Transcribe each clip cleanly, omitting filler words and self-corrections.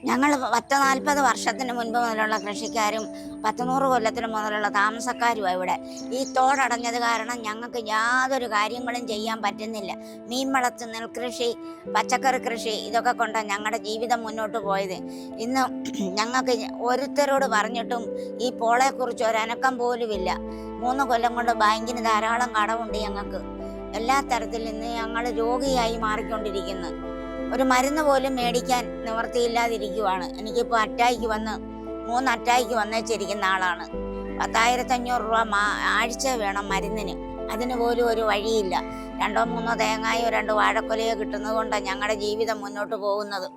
ഞങ്ങൾ 10-40 വർഷത്തിന് മുൻപ് മുതലുള്ള കൃഷിക്കാരും 100 കൊല്ലത്തിന് മുതലുള്ള താമസക്കാരുമാണ് ഇവിടെ. ഈ തോടടഞ്ഞത് കാരണം ഞങ്ങൾക്ക് യാതൊരു കാര്യങ്ങളും ചെയ്യാൻ പറ്റുന്നില്ല. മീൻ വളർത്ത്, നെൽകൃഷി, പച്ചക്കറി കൃഷി ഇതൊക്കെ കൊണ്ടാണ് ഞങ്ങളുടെ ജീവിതം മുന്നോട്ട് പോയത്. ഇന്ന് ഞങ്ങൾക്ക് ഓരോരുത്തരോട് പറഞ്ഞിട്ടും ഈ പോളെക്കുറിച്ച് ഒരനക്കം പോലുമില്ല. 3 കൊല്ലം കൊണ്ട് ബാങ്കിന് ധാരാളം കടമുണ്ട് ഞങ്ങൾക്ക്. എല്ലാ തരത്തിലും ഇന്ന് ഞങ്ങൾ രോഗിയായി മാറിക്കൊണ്ടിരിക്കുന്നു. ഒരു മരുന്ന് പോലും മേടിക്കാൻ നിവൃത്തിയില്ലാതിരിക്കുവാണ്. എനിക്കിപ്പോൾ 3 അറ്റാക്ക് വന്നേച്ചിരിക്കുന്ന ആളാണ്. 10,500 രൂപ ആഴ്ച വേണം മരുന്നിന്. അതിന് പോലും ഒരു വഴിയില്ല. 2-3 തേങ്ങായോ 2 വാഴക്കൊലയോ കിട്ടുന്നത് കൊണ്ടാണ് ഞങ്ങളുടെ ജീവിതം മുന്നോട്ട് പോകുന്നത്.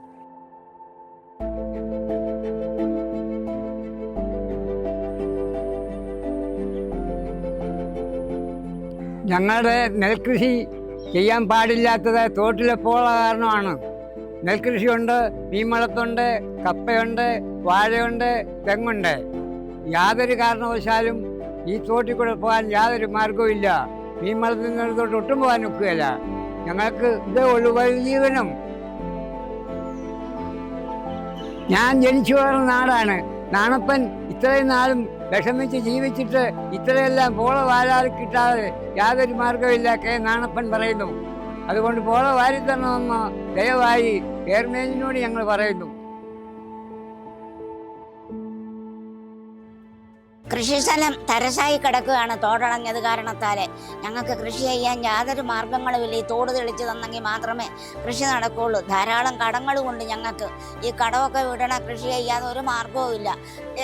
ഞങ്ങളുടെ നെൽകൃഷി ചെയ്യാൻ പാടില്ലാത്തത് തോട്ടിലെ പോള കാരണമാണ്. നെൽകൃഷിയുണ്ട്, മീൻവളത്തുണ്ട്, കപ്പയുണ്ട്, വാഴയുണ്ട്, തെങ്ങുണ്ട്. യാതൊരു കാരണവശാലും ഈ തോട്ടിൽ കൂടെ പോകാൻ യാതൊരു മാർഗവും ഇല്ല. മീൻവളത്തിൽ നിന്നോട്ട് ഒട്ടും പോകാൻ ഒക്കുകയില്ല. ഞങ്ങൾക്ക് ഇതേ ഉള്ളു ഉപജീവനം. ഞാൻ ജനിച്ചു വളർന്ന നാടാണ്. നാണപ്പൻ ഇത്രയും നാളും വിഷമിച്ച് ജീവിച്ചിട്ട് ഇത്രയെല്ലാം പോള വാരാൽ കിട്ടാതെ യാതൊരു മാർഗമില്ല കെ നാണപ്പൻ പറയുന്നു. അതുകൊണ്ട് പോള വാരിത്തരണമെന്ന് ദയവായി ചെയർമാനിനോട് ഞങ്ങൾ പറയുന്നു. കൃഷിസ്ഥലം തരസായി കിടക്കുകയാണ് തോടടഞ്ഞത് കാരണത്താൽ. ഞങ്ങൾക്ക് കൃഷി ചെയ്യാൻ യാതൊരു മാർഗങ്ങളുമില്ല. ഈ തോട് തെളിച്ച് തന്നെങ്കിൽ മാത്രമേ കൃഷി നടക്കുകയുള്ളൂ. ധാരാളം കടങ്ങളുമുണ്ട് ഞങ്ങൾക്ക്. ഈ കടമൊക്കെ വിടണ കൃഷി ചെയ്യാതെ ഒരു മാർഗവും ഇല്ല.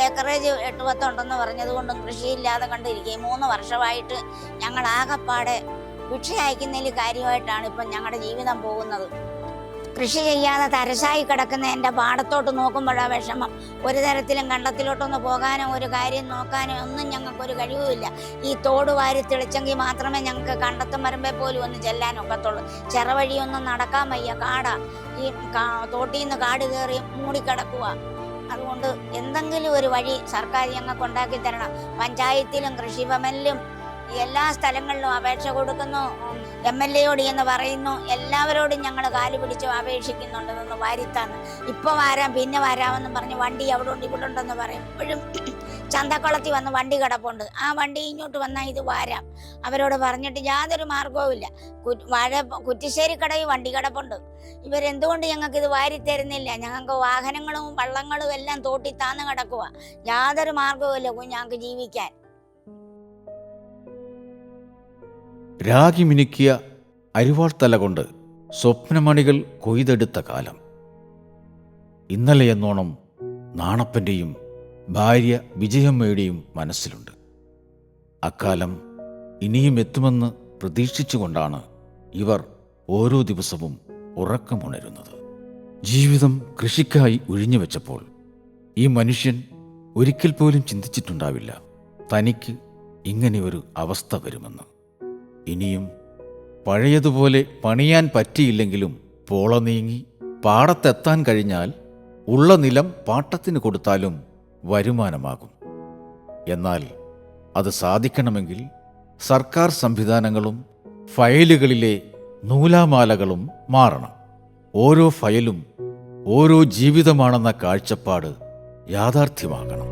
ഏക്കറേജ് 8-10 ഉണ്ടെന്ന് പറഞ്ഞതുകൊണ്ടും കൃഷിയില്ലാതെ കണ്ടിരിക്കുകയും 3 വർഷമായിട്ട് ഞങ്ങൾ ആകെപ്പാടെ ഭിക്ഷ അയക്കുന്നതിൽ കാര്യമായിട്ടാണ് ഇപ്പം ഞങ്ങളുടെ ജീവിതം പോകുന്നത്. കൃഷി ചെയ്യാതെ തരസായി കിടക്കുന്ന എൻ്റെ പാടത്തോട്ട് നോക്കുമ്പോഴാണ് വിഷമം. ഒരു തരത്തിലും കണ്ടത്തിലോട്ടൊന്ന് പോകാനോ ഒരു കാര്യം നോക്കാനോ ഒന്നും ഞങ്ങൾക്കൊരു കഴിവുമില്ല. ഈ തോട് വാരി തെളിച്ചെങ്കിൽ മാത്രമേ ഞങ്ങൾക്ക് കണ്ടത്തും വരമ്പേ പോലും ഒന്ന് ചെല്ലാനൊക്കത്തുള്ളൂ. ചെറുവഴിയൊന്നും നടക്കാൻ വയ്യ. കാടാ, ഈ തോട്ടിൽ നിന്ന് കാട് കയറി മൂടിക്കിടക്കുക. അതുകൊണ്ട് എന്തെങ്കിലും ഒരു വഴി സർക്കാർ ഞങ്ങൾക്ക് ഉണ്ടാക്കി തരണം. പഞ്ചായത്തിലും കൃഷിഭവനിലും എല്ലാ സ്ഥലങ്ങളിലും അപേക്ഷ കൊടുക്കുന്നു. MLA എന്ന് പറയുന്നു. എല്ലാവരോടും ഞങ്ങൾ കാല് പിടിച്ച് അപേക്ഷിക്കുന്നുണ്ടെന്ന് വാരിത്താന്ന്. ഇപ്പോൾ വരാം, പിന്നെ വരാമെന്നും പറഞ്ഞ് വണ്ടി അവിടെ ഉണ്ട് ഇവിടെ ഉണ്ടെന്ന് പറയും. ഇപ്പോഴും ചന്തക്കുളത്തിൽ വന്ന് വണ്ടി കിടപ്പുണ്ട്. ആ വണ്ടി ഇങ്ങോട്ട് വന്നാൽ ഇത് വാരാം. അവരോട് പറഞ്ഞിട്ട് യാതൊരു മാർഗവും ഇല്ല. കുറ്റിശ്ശേരി കടയിൽ വണ്ടി കിടപ്പുണ്ട്. ഇവരെന്തുകൊണ്ട് ഞങ്ങൾക്ക് ഇത് വാരിത്തരുന്നില്ല? ഞങ്ങൾക്ക് വാഹനങ്ങളും വള്ളങ്ങളും എല്ലാം തോട്ടി താന്ന് കിടക്കുക. യാതൊരു മാർഗവും ഇല്ല ഞങ്ങൾക്ക് ജീവിക്കാൻ. രാഗി മിനുക്കിയ അരിവാൾത്തല കൊണ്ട് സ്വപ്നമണികൾ കൊയ്തെടുത്ത കാലം. ഇന്നലെയെന്നോണം നാണപ്പൻ്റെയും ഭാര്യ വിജയമ്മയുടെയും മനസ്സിലുണ്ട്. അക്കാലം ഇനിയും എത്തുമെന്ന് പ്രതീക്ഷിച്ചുകൊണ്ടാണ് ഇവർ ഓരോ ദിവസവും ഉറക്കമുണരുന്നത്. ജീവിതം കൃഷിക്കായി ഒഴിഞ്ഞുവെച്ചപ്പോൾ ഈ മനുഷ്യൻ ഒരിക്കൽ പോലും ചിന്തിച്ചിട്ടുണ്ടാവില്ല തനിക്ക് ഇങ്ങനെയൊരു അവസ്ഥ വരുമെന്ന്. ഇനിയും പഴയതുപോലെ പണിയാൻ പറ്റിയില്ലെങ്കിലും പോള നീങ്ങി പാടത്തെത്താൻ കഴിഞ്ഞാൽ ഉള്ള നിലം പാട്ടത്തിന് കൊടുത്താലും വരുമാനമാകും. എന്നാൽ അത് സാധിക്കണമെങ്കിൽ സർക്കാർ സംവിധാനങ്ങളും ഫയലുകളിലെ നൂലാമാലകളും മാറണം. ഓരോ ഫയലും ഓരോ ജീവിതമാണെന്ന കാഴ്ചപ്പാട് യാഥാർത്ഥ്യമാകണം.